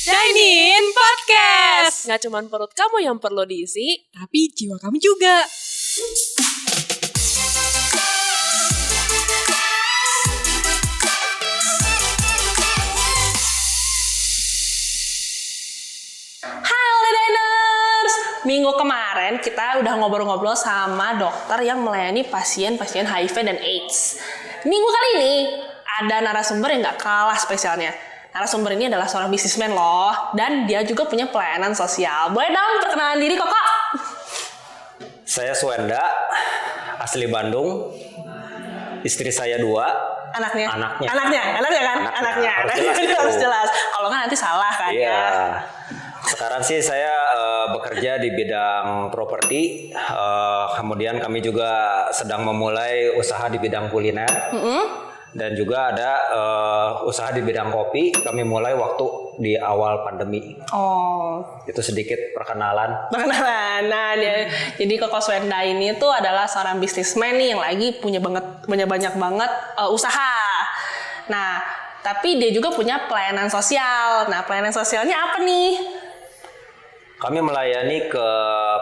Dine-in Podcast. Nggak cuma perut kamu yang perlu diisi, tapi jiwa kamu juga. Minggu kemarin kita udah ngobrol-ngobrol sama dokter yang melayani pasien-pasien HIV dan AIDS. Minggu kali ini ada narasumber yang gak kalah spesialnya. Narasumber ini adalah seorang bisnismen loh, dan dia juga punya pelayanan sosial. Boleh dong perkenalan diri Koko? Saya Suenda, asli Bandung. Istri saya 2. Anaknya kan? Anaknya. Harus jelas. Kalau nggak nanti salah kan ya. Sekarang sih saya bekerja di bidang properti, kemudian kami juga sedang memulai usaha di bidang kuliner, dan juga ada usaha di bidang kopi. Kami mulai waktu di awal pandemi. Oh, itu sedikit perkenalan. Nah, jadi Koko Suenda ini tuh adalah seorang bisnismen nih yang lagi punya banyak banget usaha. Nah, tapi dia juga punya pelayanan sosial. Nah, pelayanan sosialnya apa nih? Kami melayani ke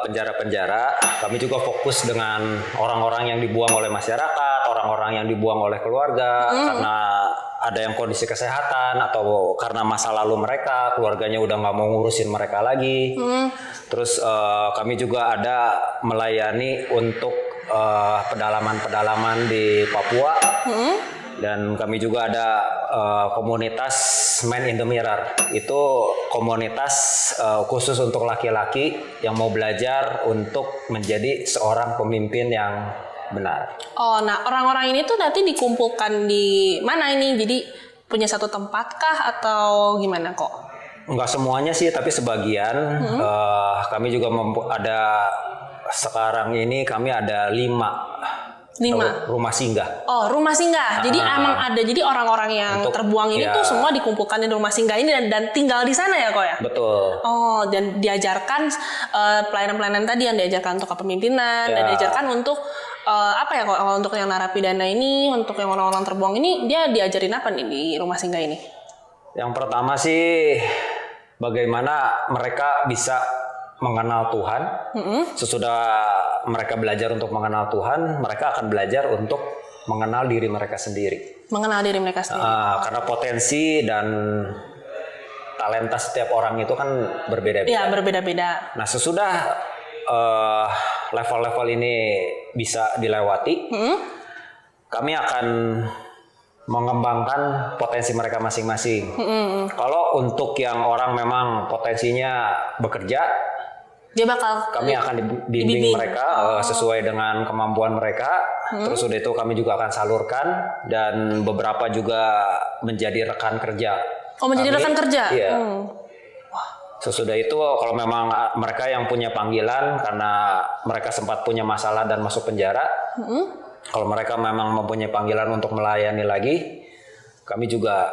penjara-penjara. Kami juga fokus dengan orang-orang yang dibuang oleh masyarakat, orang-orang yang dibuang oleh keluarga karena ada yang kondisi kesehatan atau karena masa lalu mereka, keluarganya udah nggak mau ngurusin mereka lagi. Terus kami juga ada melayani untuk pedalaman-pedalaman di Papua. Dan kami juga ada komunitas Man in the Mirror. Itu komunitas khusus untuk laki-laki yang mau belajar untuk menjadi seorang pemimpin yang benar. Oh, nah orang-orang ini tuh nanti dikumpulkan di mana ini? Jadi punya satu tempat kah atau gimana kok? Enggak semuanya sih, tapi sebagian. Kami juga ada sekarang ini kami ada 5 rumah singgah. Oh, rumah singgah. Jadi emang ada, jadi orang-orang yang terbuang ini tuh semua dikumpulkan di rumah singgah ini dan tinggal di sana ya kok ya? Betul. Oh, dan diajarkan pelayanan-pelayanan tadi yang diajarkan untuk kepemimpinan dan diajarkan untuk apa ya kok, untuk yang narapidana ini, untuk yang orang-orang terbuang ini, dia diajarin apa nih di rumah singgah ini? Yang pertama sih bagaimana mereka bisa mengenal Tuhan. Sesudah mereka belajar untuk mengenal Tuhan, mereka akan belajar untuk mengenal diri mereka sendiri. Mengenal diri mereka sendiri. Karena potensi dan talenta setiap orang itu kan berbeda-beda. Iya, berbeda-beda. Nah, sesudah level-level ini bisa dilewati, kami akan mengembangkan potensi mereka masing-masing. Kalau untuk yang orang memang potensinya bekerja, dia bakal kami akan dibimbing mereka sesuai dengan kemampuan mereka. Terus udah itu kami juga akan salurkan, dan beberapa juga menjadi rekan kerja. Oh, menjadi rekan kerja? Iya. Sesudah itu kalau memang mereka yang punya panggilan karena mereka sempat punya masalah dan masuk penjara, kalau mereka memang mempunyai panggilan untuk melayani lagi, kami juga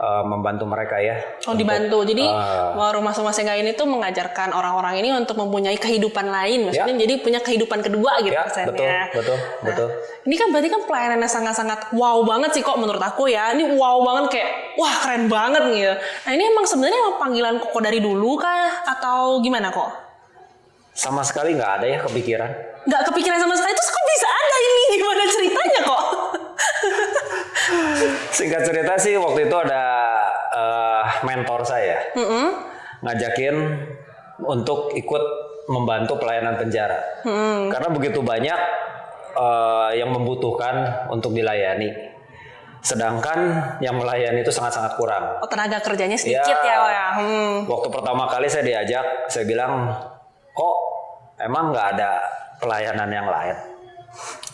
membantu mereka ya. Oh, dibantu. Jadi rumah singgah ini tuh mengajarkan orang-orang ini untuk mempunyai kehidupan lain, maksudnya jadi punya kehidupan kedua gitu kesannya. Betul. Ini kan berarti kan pelayanannya sangat-sangat wow banget sih kok menurut aku ya. Ini wow banget, kayak wah keren banget gitu. Nah, ini emang sebenarnya panggilan Koko dari dulu kah atau gimana kok? Sama sekali nggak ada ya kepikiran. Nggak kepikiran sama sekali, terus kok bisa ada ini? Gimana ceritanya kok? Singkat cerita sih waktu itu ada mentor saya ngajakin untuk ikut membantu pelayanan penjara. Karena begitu banyak yang membutuhkan untuk dilayani. Sedangkan yang melayani itu sangat-sangat kurang. Oh, tenaga kerjanya sedikit ya. Waktu pertama kali saya diajak, saya bilang, kok emang nggak ada pelayanan yang lain?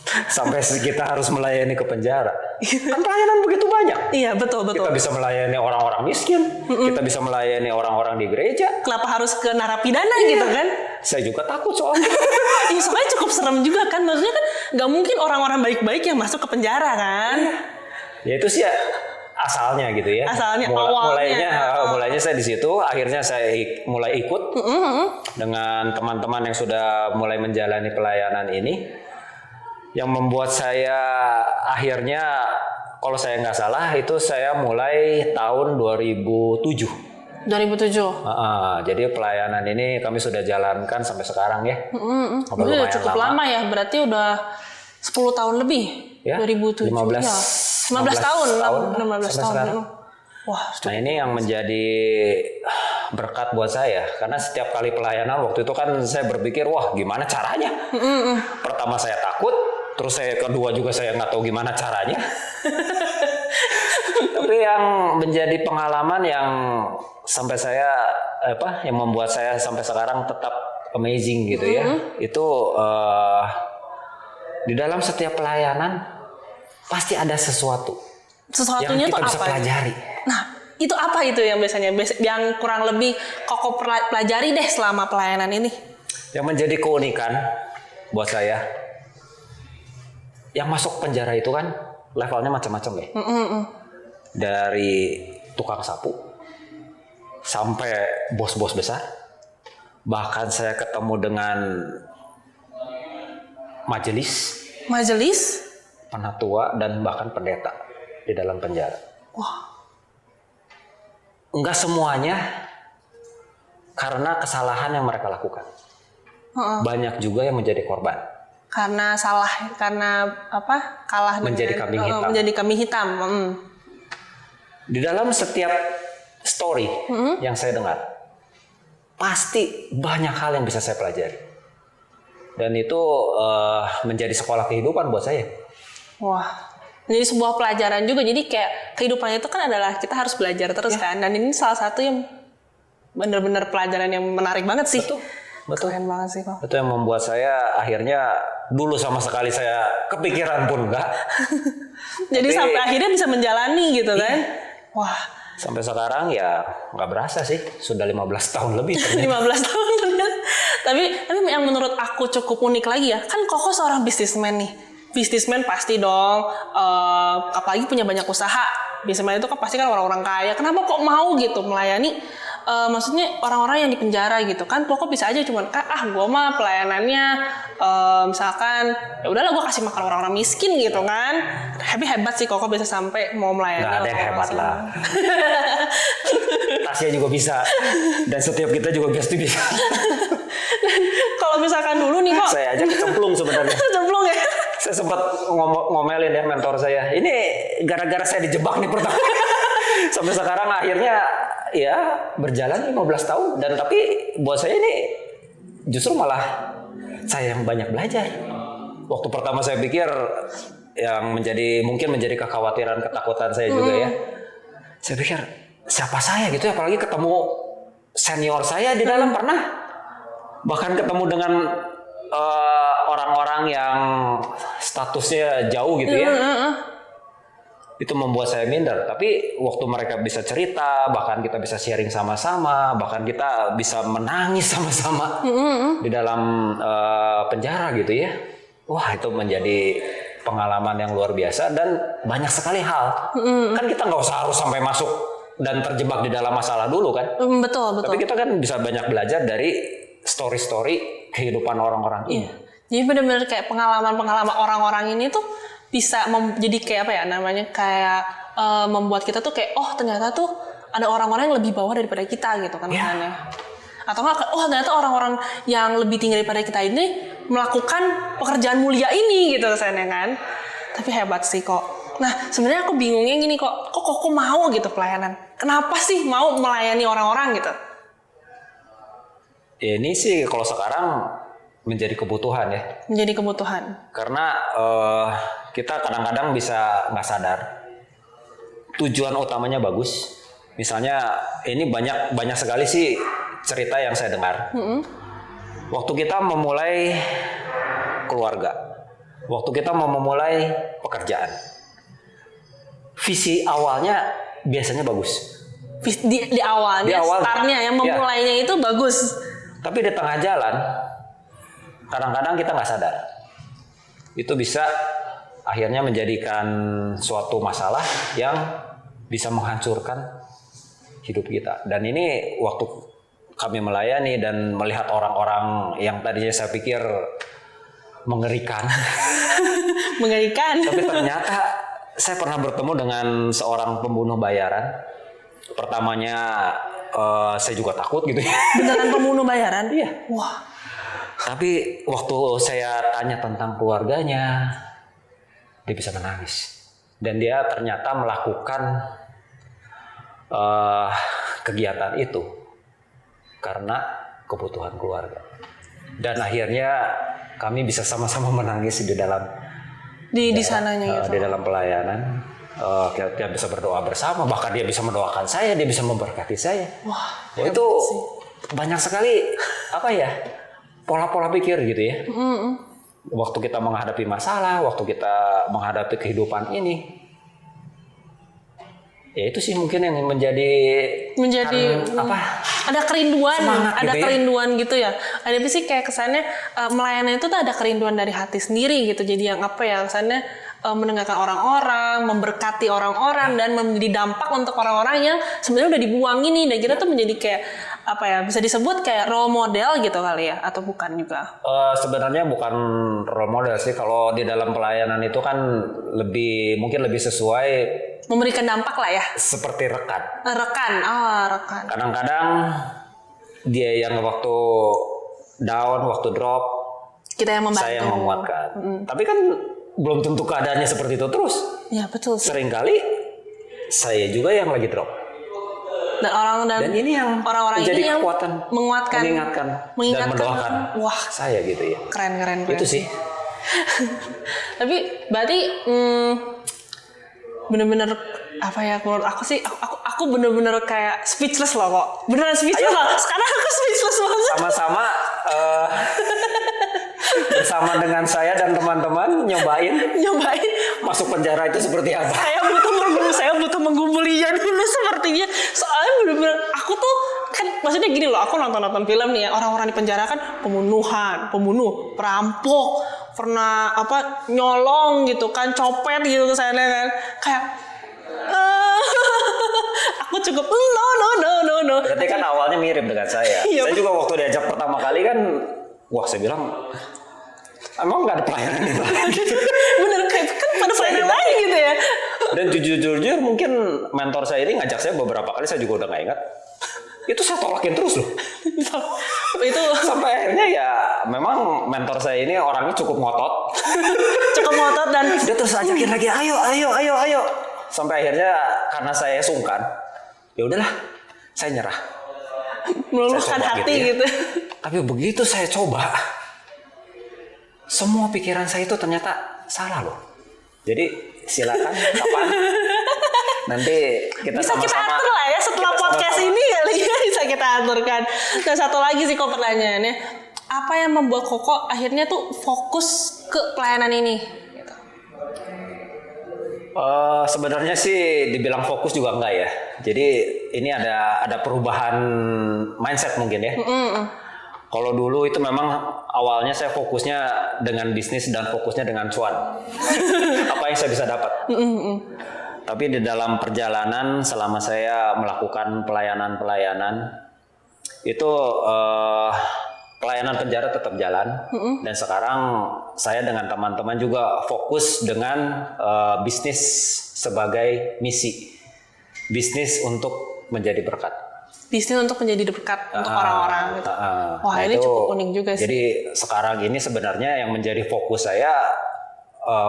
Sampai kita harus melayani ke penjara. Kan pelayanan begitu banyak. Iya, betul. Kita bisa melayani orang-orang miskin, kita bisa melayani orang-orang di gereja. Kenapa harus ke narapidana gitu kan? Saya juga takut soalnya. Iya, soalnya cukup serem juga kan. Maksudnya kan nggak mungkin orang-orang baik-baik yang masuk ke penjara kan? Ya itu sih ya, asalnya gitu ya. Asalnya, awalnya. Mulainya saya di situ, akhirnya saya mulai ikut dengan teman-teman yang sudah mulai menjalani pelayanan ini. Yang membuat saya akhirnya kalau saya nggak salah itu saya mulai tahun 2007. 2007. Jadi pelayanan ini kami sudah jalankan sampai sekarang ya. Udah lumayan cukup lama ya, berarti udah 10 tahun lebih. Ya, 2007 15 ya. 15 tahun, 16 sampai tahun. sekarang. Wah, Nah ini yang menjadi berkat buat saya karena setiap kali pelayanan waktu itu kan saya berpikir wah gimana caranya. Pertama saya takut, terus saya kedua juga saya nggak tahu gimana caranya. Tapi yang menjadi pengalaman yang sampai saya yang membuat saya sampai sekarang tetap amazing gitu ya. Itu di dalam setiap pelayanan pasti ada sesuatu sesuatunya yang kita tuh bisa apa? pelajari. Nah, itu apa itu yang biasanya yang kurang lebih Koko pelajari deh selama pelayanan ini? Yang menjadi keunikan buat saya, yang masuk penjara itu kan levelnya macam-macam ya. Dari tukang sapu sampai bos-bos besar. Bahkan saya ketemu dengan majelis, penatua dan bahkan pendeta di dalam penjara. Wah. Enggak semuanya karena kesalahan yang mereka lakukan. Banyak juga yang menjadi korban. Karena salah, karena apa? Kalah menjadi dengan kambing hitam. menjadi kambing hitam. Di dalam setiap story yang saya dengar, pasti banyak hal yang bisa saya pelajari. Dan itu menjadi sekolah kehidupan buat saya. Wah, jadi sebuah pelajaran juga. Jadi kayak kehidupan itu kan adalah kita harus belajar terus kan. Dan ini salah satu yang benar-benar pelajaran yang menarik banget sih. Betul. Keren banget sih kok. Itu yang membuat saya akhirnya dulu sama sekali saya kepikiran pun enggak. Jadi sampai akhirnya bisa menjalani gitu kan. Wah. Sampai sekarang ya nggak berasa sih. Sudah 15 tahun lebih. 15 tahun bener. Tapi yang menurut aku cukup unik lagi ya. Kan Koko seorang bisnismen nih. Bisnismen pasti dong. Apalagi punya banyak usaha. Bisnismen itu kan pasti kan orang-orang kaya. Kenapa kok mau gitu melayani maksudnya orang-orang yang di penjara gitu kan? Koko bisa aja cuman gue mah pelayanannya misalkan ya udahlah gue kasih makan orang-orang miskin gitu kan. Tapi hebat sih Koko bisa sampai mau melayani. Nggak ada yang hebat lah. Tasya juga bisa dan setiap kita juga pasti bisa. Kalau misalkan dulu nih kok Saya aja kecemplung sebenarnya. Cemplung ya. Saya sempat ngomelin ya mentor saya. Ini gara-gara saya dijebak nih pertama. Sampai sekarang akhirnya ya berjalan 15 tahun dan tapi buat saya ini justru malah saya yang banyak belajar. Waktu pertama saya pikir yang mungkin menjadi kekhawatiran, ketakutan saya juga ya. Saya pikir siapa saya gitu ya, apalagi ketemu senior saya di dalam pernah. Bahkan ketemu dengan orang-orang yang statusnya jauh gitu ya. Itu membuat saya minder. Tapi waktu mereka bisa cerita, bahkan kita bisa sharing sama-sama, bahkan kita bisa menangis sama-sama di dalam penjara gitu ya. Wah, itu menjadi pengalaman yang luar biasa dan banyak sekali hal. Kan kita nggak usah harus sampai masuk dan terjebak di dalam masalah dulu kan. Betul. Tapi kita kan bisa banyak belajar dari story-story kehidupan orang-orang ini. Jadi benar-benar kayak pengalaman-pengalaman orang-orang ini tuh bisa jadi kayak apa ya namanya, kayak membuat kita tuh kayak ternyata tuh ada orang-orang yang lebih bawah daripada kita gitu kan misalnya. Atau enggak ternyata orang-orang yang lebih tinggi daripada kita ini melakukan pekerjaan mulia ini gitu misalnya kan. Tapi hebat sih kok. Nah sebenarnya aku bingungnya gini kok mau gitu pelayanan. Kenapa sih mau melayani orang-orang gitu? Ya, ini sih kalau sekarang menjadi kebutuhan ya. Menjadi kebutuhan. Karena kita kadang-kadang bisa nggak sadar tujuan utamanya bagus. Misalnya ini banyak sekali sih cerita yang saya dengar. Waktu kita memulai keluarga, waktu kita mau memulai pekerjaan, visi awalnya biasanya bagus. Di awalnya, startnya yang memulainya itu bagus. Tapi di tengah jalan, kadang-kadang kita nggak sadar. Itu bisa akhirnya menjadikan suatu masalah yang bisa menghancurkan hidup kita. Dan ini waktu kami melayani dan melihat orang-orang yang tadinya saya pikir mengerikan. Mengerikan. Tapi ternyata saya pernah bertemu dengan seorang pembunuh bayaran. Pertamanya saya juga takut gitu ya. Beneran pembunuh bayaran? Iya. Wah. Tapi waktu saya tanya tentang keluarganya, dia bisa menangis. Dan dia ternyata melakukan kegiatan itu karena kebutuhan keluarga. Dan akhirnya kami bisa sama-sama menangis di dalam Di sananya gitu. di dalam pelayanan. Kita bisa berdoa bersama, bahkan dia bisa mendoakan saya, dia bisa memberkati saya. Wah, itu banyak sekali pola-pola pikir gitu ya. Waktu kita menghadapi masalah, waktu kita menghadapi kehidupan ini, ya itu sih mungkin yang menjadi ada kerinduan, semangat ada gitu ya. kerinduan gitu ya. Ada sih kayak kesannya melayani itu tuh ada kerinduan dari hati sendiri gitu. Jadi yang kesannya mendengarkan orang-orang, memberkati orang-orang dan memberi dampak untuk orang-orang yang sebenarnya udah dibuang ini. Dan kita tuh menjadi kayak bisa disebut kayak role model gitu kali ya, atau bukan juga? Sebenarnya bukan role model sih. Kalau di dalam pelayanan itu kan mungkin lebih sesuai memberikan dampak lah ya. Seperti rekan. Rekan. Kadang-kadang dia yang waktu down, waktu drop, kita yang membantu. saya yang menguatkan. Tapi kan belum tentu keadaannya seperti itu terus. Ya betul. Seringkali saya juga yang lagi drop. Dan ini yang orang-orang menjadi ini yang kekuatan, menguatkan, dan mendoakan wah, saya gitu ya. Keren. Itu sih. Tapi berarti bener-bener menurut aku sih aku bener-bener kayak speechless loh kok. Beneran speechless loh. Sekarang aku speechless banget. Sama-sama bersama dengan saya dan teman-teman nyobain masuk penjara itu seperti apa. Saya butuh menggubulinya dulu sepertinya. Soalnya bener-bener aku tuh kan maksudnya gini loh, aku nonton film nih ya, orang-orang di penjara kan pembunuh, perampok, pernah nyolong gitu kan, copet gitu kesannya kan. Kayak aku cukup no. Berarti kan awalnya mirip dengan saya. Saya juga waktu diajak pertama kali kan, saya bilang emang nggak ada pelayanan itu. Bener kayak kan pada pelayanan lain gitu ya. Dan jujur mungkin mentor saya ini ngajak saya beberapa kali, saya juga udah nggak ingat. Itu saya tolakin terus loh. Itu sampai akhirnya ya memang mentor saya ini orangnya cukup ngotot dan dia terus ajakin lagi, ayo. Sampai akhirnya karena saya sungkan, ya udahlah, saya nyerah. meluluhkan hati gitu. Tapi begitu saya coba, semua pikiran saya itu ternyata salah loh. Jadi silakan kapan nanti bisa kita atur lah ya setelah podcast ini kali ya, bisa kita aturkan. Dan satu lagi sih kok pertanyaannya, apa yang membuat Koko akhirnya tuh fokus ke pelayanan ini? Gitu. Sebenarnya sih dibilang fokus juga enggak ya. Jadi ini ada perubahan mindset mungkin ya. Kalau dulu itu memang awalnya saya fokusnya dengan bisnis dan fokusnya dengan cuan. Apa yang saya bisa dapat. Tapi di dalam perjalanan selama saya melakukan pelayanan itu pelayanan penjara tetap jalan. Dan sekarang saya dengan teman-teman juga fokus dengan bisnis sebagai misi. Bisnis untuk menjadi berkat. Bisnis untuk menjadi berkat untuk orang-orang gitu. Wah, ini cukup unik juga sih. Jadi sekarang ini sebenarnya yang menjadi fokus saya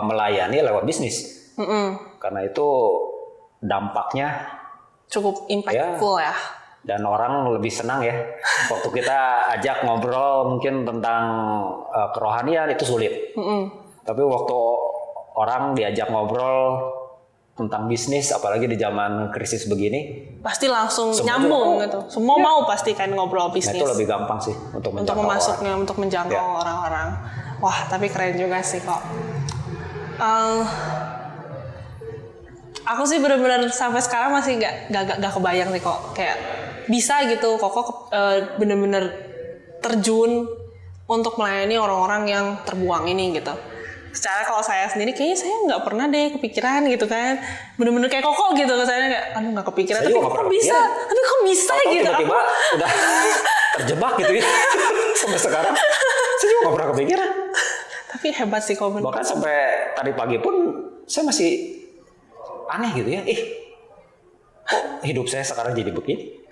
melayani lewat bisnis. Karena itu dampaknya cukup impactful ya. Dan orang lebih senang ya. Waktu kita ajak ngobrol mungkin tentang kerohanian itu sulit. Tapi waktu orang diajak ngobrol tentang bisnis, apalagi di zaman krisis begini, pasti langsung nyambung gitu. Semua mau pasti kan ngobrol bisnis. Nah, itu lebih gampang sih untuk memasuknya, untuk menjangkau orang-orang. Wah, tapi keren juga sih kok. Aku sih benar-benar sampai sekarang masih nggak kebayang sih kok, kayak bisa gitu Koko benar-benar terjun untuk melayani orang-orang yang terbuang ini gitu. Secara kalau saya sendiri kayaknya saya nggak pernah deh kepikiran gitu kan, bener-bener kayak Koko gitu, saya nggak kepikiran, tapi kok bisa gitu, tiba-tiba udah terjebak gitu ya. Sampai sekarang saya juga nggak pernah kepikiran. Tapi hebat sih Koko. Bahkan sampai tadi pagi pun saya masih aneh gitu ya. Kok hidup saya sekarang jadi begini?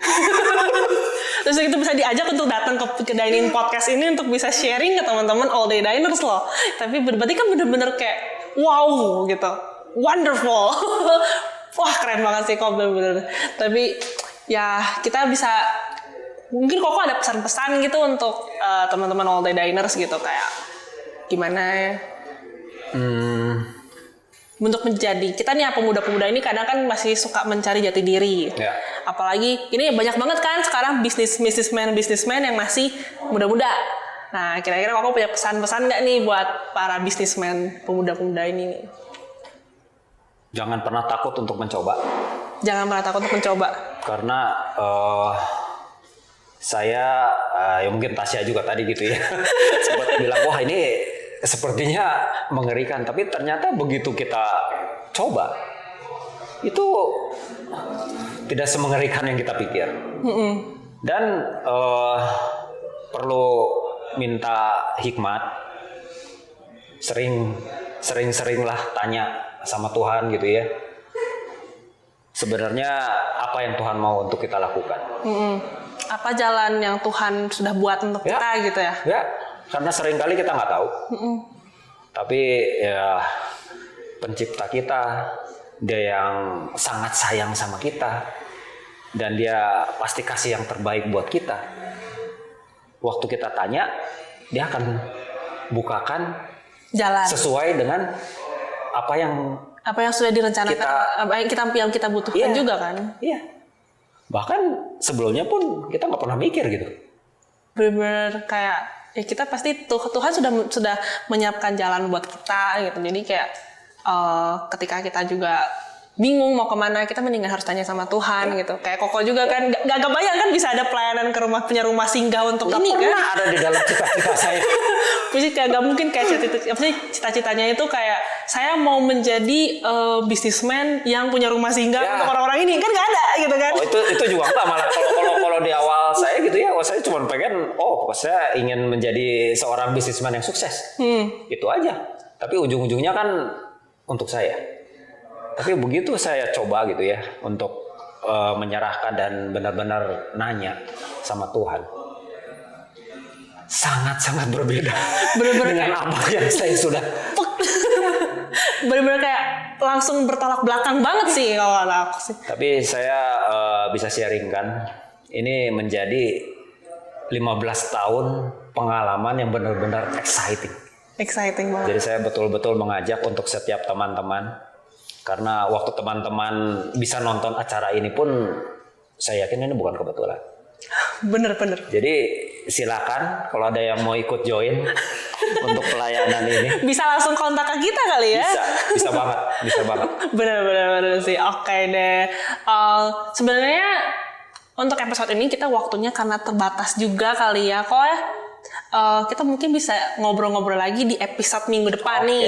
Terus itu bisa diajak untuk datang ke Dine In Podcast ini untuk bisa sharing ke teman-teman All Day Diners loh. Tapi berarti kan bener-bener kayak wow gitu, wonderful. Wah keren banget sih kok bener-bener. Tapi ya kita bisa, mungkin Koko ada pesan-pesan gitu untuk teman-teman All Day Diners gitu, kayak gimana ya? Untuk menjadi, kita nih pemuda-pemuda ini kadang kan masih suka mencari jati diri. Ya. Apalagi ini banyak banget kan sekarang businessman yang masih muda-muda. Nah kira-kira Koko punya pesan-pesan nggak nih buat para businessman pemuda-pemuda ini nih? Jangan pernah takut untuk mencoba. Jangan pernah takut untuk mencoba. Karena saya ya mungkin Tasya juga tadi gitu ya sempat bilang wah ini sepertinya mengerikan, tapi ternyata begitu kita coba itu tidak semengerikan yang kita pikir. Dan perlu minta hikmat, sering-seringlah tanya sama Tuhan gitu ya, sebenarnya apa yang Tuhan mau untuk kita lakukan. Apa jalan yang Tuhan sudah buat untuk kita gitu ya? Ya, karena seringkali kita nggak tahu. Tapi ya pencipta kita, dia yang sangat sayang sama kita, dan dia pasti kasih yang terbaik buat kita. Waktu kita tanya, dia akan bukakan Jalan sesuai dengan apa yang sudah direncanakan, apa yang kita butuhkan juga kan? Iya. Bahkan sebelumnya pun kita nggak pernah mikir gitu. Bener-bener kayak ya kita pasti Tuhan sudah menyiapkan jalan buat kita gitu. Jadi kayak ketika kita juga bingung mau kemana, kita mendingan harus tanya sama Tuhan gitu. Kayak Koko juga kan gak kebayang kan bisa ada pelayanan ke punya rumah singgah untuk gak ini kan? Pernah ada di dalam cita-cita saya. Pasti kayak gak mungkin kayak cita-citanya itu kayak saya mau menjadi businessman yang punya rumah singgah untuk orang-orang ini, kan gak ada gitu kan? Oh itu juga enggak, malah kalau di awal saya gitu ya, saya cuma pengen saya ingin menjadi seorang businessman yang sukses. Itu aja. Tapi ujung-ujungnya kan untuk saya. Tapi begitu saya coba gitu ya untuk menyerahkan dan benar-benar nanya sama Tuhan, sangat-sangat berbeda dengan apa yang saya sudah. Benar-benar kayak langsung bertolak belakang banget sih kalau aku sih. Tapi saya bisa sharingkan, ini menjadi 15 tahun pengalaman yang benar-benar exciting. Exciting banget. Jadi saya betul-betul mengajak untuk setiap teman-teman. Karena waktu teman-teman bisa nonton acara ini pun saya yakin ini bukan kebetulan. Bener. Jadi silakan kalau ada yang mau ikut join untuk pelayanan ini. Bisa langsung kontak ke kita kali ya? Bisa banget. Bener sih. Oke deh. Sebenarnya untuk episode ini kita waktunya karena terbatas juga kali ya. Kok ya? Kita mungkin bisa ngobrol-ngobrol lagi di episode minggu depan nih.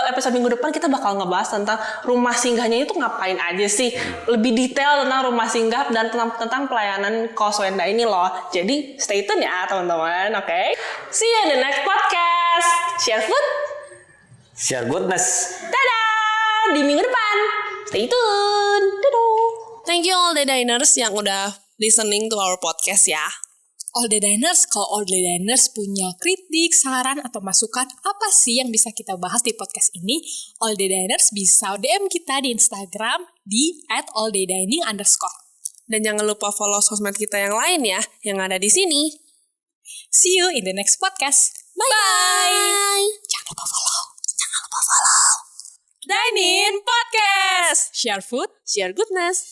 Episode minggu depan kita bakal ngebahas tentang rumah singgahnya itu ngapain aja sih. Lebih detail tentang rumah singgah dan tentang pelayanan Koswenda ini loh. Jadi stay tune ya teman-teman. Oke. See you in the next podcast. Share food, share goodness. Dadah. Di minggu depan. Stay tune. Dadah. Thank you all the diners yang udah listening to our podcast ya. All Day Diners, kalau All Day Diners punya kritik, saran, atau masukan apa sih yang bisa kita bahas di podcast ini, All Day Diners bisa DM kita di Instagram di @alldaydining_. Dan jangan lupa follow sosmed kita yang lain ya, yang ada di sini. See you in the next podcast. Bye! Jangan lupa follow. Dine In Podcast. Share food, share goodness.